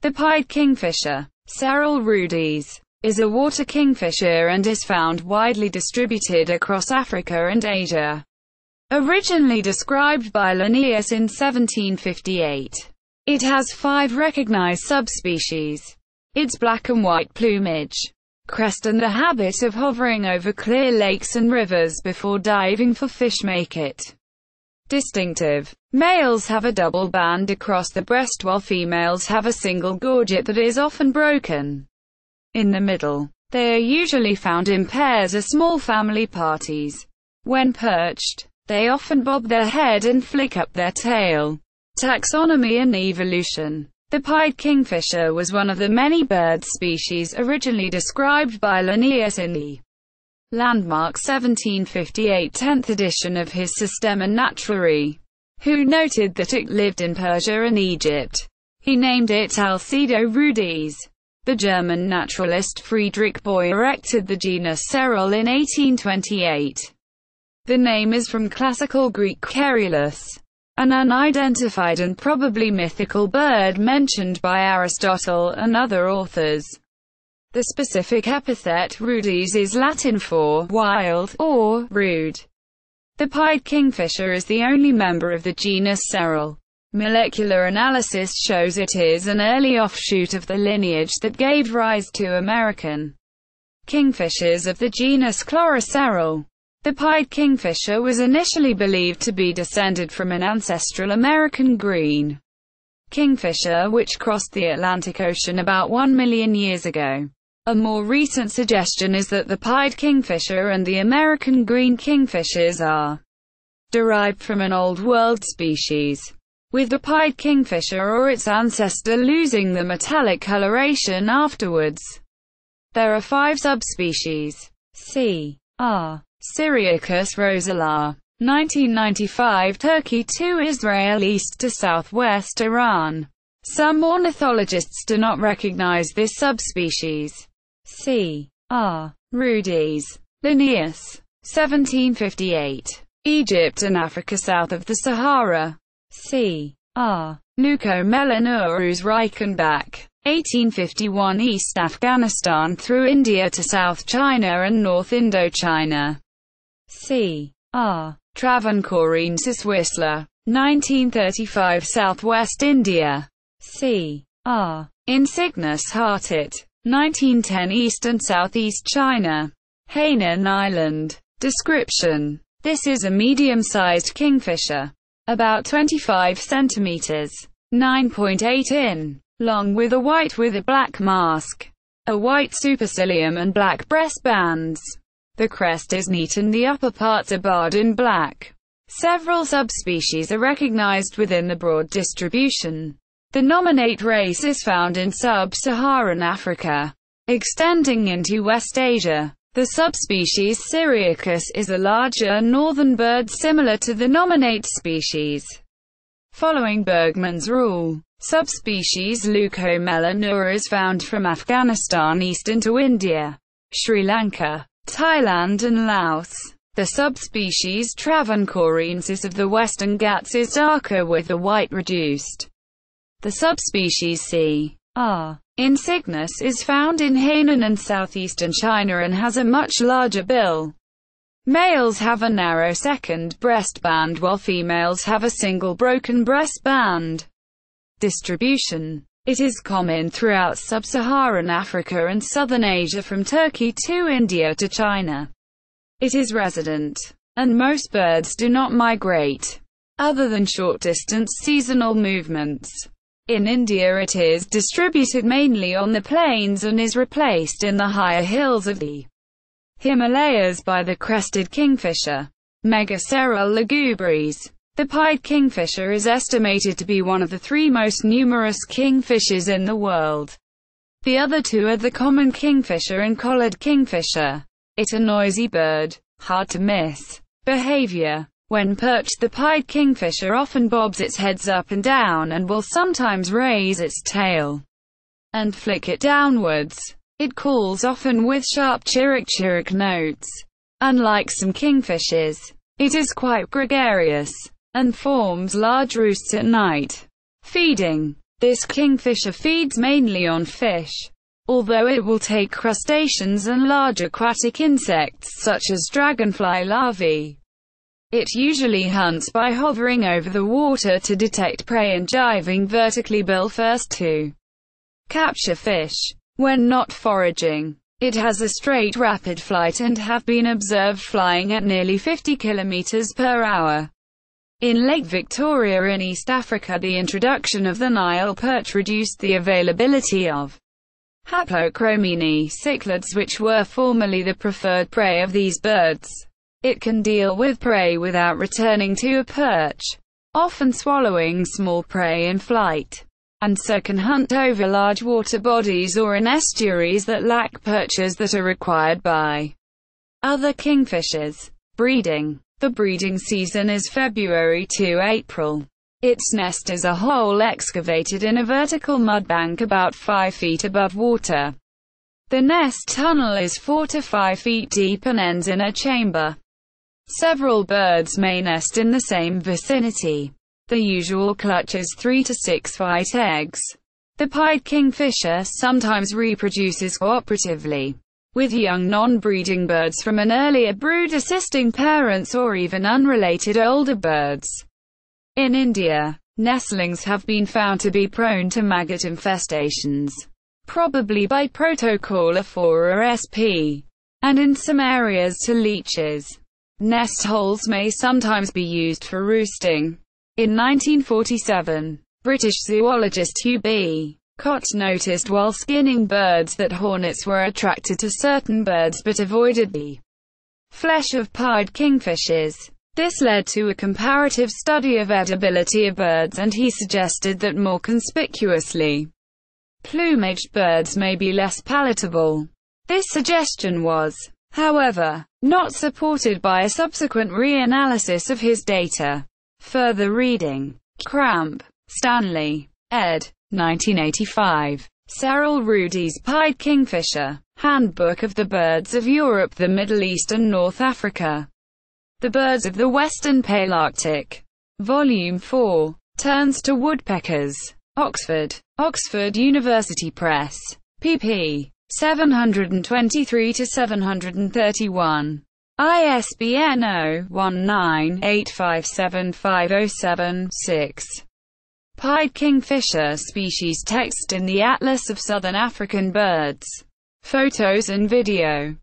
The pied kingfisher, Ceryle rudis, is a water kingfisher and is found widely distributed across Africa and Asia. Originally described by Linnaeus in 1758. It has 5 recognized subspecies. Its black and white plumage, crest and the habit of hovering over clear lakes and rivers before diving for fish make it distinctive. Males have a double band across the breast while females have a single gorget that is often broken in the middle. They are usually found in pairs or small family parties. When perched, they often bob their head and flick up their tail. Taxonomy and evolution. The pied kingfisher was one of the many bird species originally described by Linnaeus in the landmark 1758 10th edition of his Systema Naturae, who noted that it lived in Persia and Egypt. He named it Alcedo rudis. The German naturalist Friedrich Boy erected the genus Ceryle in 1828. The name is from Classical Greek Cerylus, an unidentified and probably mythical bird mentioned by Aristotle and other authors. The specific epithet rudis is Latin for wild or rude. The pied kingfisher is the only member of the genus Ceryle. Molecular analysis shows it is an early offshoot of the lineage that gave rise to American kingfishers of the genus Ceryle. The pied kingfisher was initially believed to be descended from an ancestral American green kingfisher which crossed the Atlantic Ocean about 1 million years ago. A more recent suggestion is that the pied kingfisher and the American green kingfishers are derived from an Old World species, with the pied kingfisher or its ancestor losing the metallic coloration afterwards. There are 5 subspecies. C. R. Syriacus rosala, 1995, Turkey to Israel, east to southwest Iran. Some ornithologists do not recognize this subspecies. C. R. rudis. Linnaeus, 1758. Egypt and Africa south of the Sahara. C. R. Leucomelanurus Reichenbach, 1851, East Afghanistan through India to South China and North Indochina. C. R. Travancorensis Whistler, 1935, Southwest India. C. R. Incygnus Hartit, 1910, East and Southeast China. Hainan Island. Description: this is a medium-sized kingfisher, about 25 centimeters, 9.8 in, long with a black mask, a white supercilium and black breast bands. The crest is neat and the upper parts are barred in black. Several subspecies are recognized within the broad distribution. The nominate race is found in Sub-Saharan Africa, extending into West Asia. The subspecies Syriacus is a larger northern bird similar to the nominate species. Following Bergmann's rule, subspecies Leucomelanura is found from Afghanistan east into India, Sri Lanka, Thailand and Laos. The subspecies Travancorensis of the Western Ghats is darker with the white reduced. The subspecies C. R. incygnus is found in Hainan and southeastern China and has a much larger bill. Males have a narrow second breast band while females have a single broken breast band. Distribution: it is common throughout sub-Saharan Africa and southern Asia from Turkey to India to China. It is resident, and most birds do not migrate, other than short-distance seasonal movements. In India it is distributed mainly on the plains and is replaced in the higher hills of the Himalayas by the crested kingfisher, Megaceryle lugubris. The pied kingfisher is estimated to be one of the 3 most numerous kingfishers in the world. The other 2 are the common kingfisher and collared kingfisher. It a noisy bird, hard to miss. Behavior: when perched, the pied kingfisher often bobs its head up and down and will sometimes raise its tail and flick it downwards. It calls often with sharp chirrup notes. Unlike some kingfishers, it is quite gregarious and forms large roosts at night. Feeding: This kingfisher feeds mainly on fish, although it will take crustaceans and large aquatic insects such as dragonfly larvae. It usually hunts by hovering over the water to detect prey and diving vertically bill first to capture fish. When not foraging, it has a straight rapid flight and have been observed flying at nearly 50 km per hour. In Lake Victoria in East Africa, the introduction of the Nile perch reduced the availability of Haplochromini cichlids, which were formerly the preferred prey of these birds. It can deal with prey without returning to a perch, often swallowing small prey in flight, and so can hunt over large water bodies or in estuaries that lack perches that are required by other kingfishers. Breeding. The breeding season is February to April. Its nest is a hole excavated in a vertical mudbank about 5 feet above water. The nest tunnel is 4 to 5 feet deep and ends in a chamber. Several birds may nest in the same vicinity. The usual clutch is 3 to 6 white eggs. The pied kingfisher sometimes reproduces cooperatively with young non-breeding birds from an earlier brood, assisting parents or even unrelated older birds. In India, nestlings have been found to be prone to maggot infestations, probably by Protocola sp, and in some areas to leeches. Nest holes may sometimes be used for roosting. In 1947, British zoologist Hugh B. Cott noticed while skinning birds that hornets were attracted to certain birds but avoided the flesh of pied kingfishers. This led to a comparative study of edibility of birds, and he suggested that more conspicuously plumaged birds may be less palatable. This suggestion was, however, not supported by a subsequent reanalysis of his data. Further reading. Cramp. Stanley. ed. 1985. Ceryle Rudis Pied Kingfisher. Handbook of the Birds of Europe, the Middle East and North Africa. The Birds of the Western Palearctic. Volume 4. Turns to Woodpeckers. Oxford. Oxford University Press. pp. 723-731. ISBN 0-19-857507-6. Pied kingfisher species text in the Atlas of Southern African Birds. Photos and video.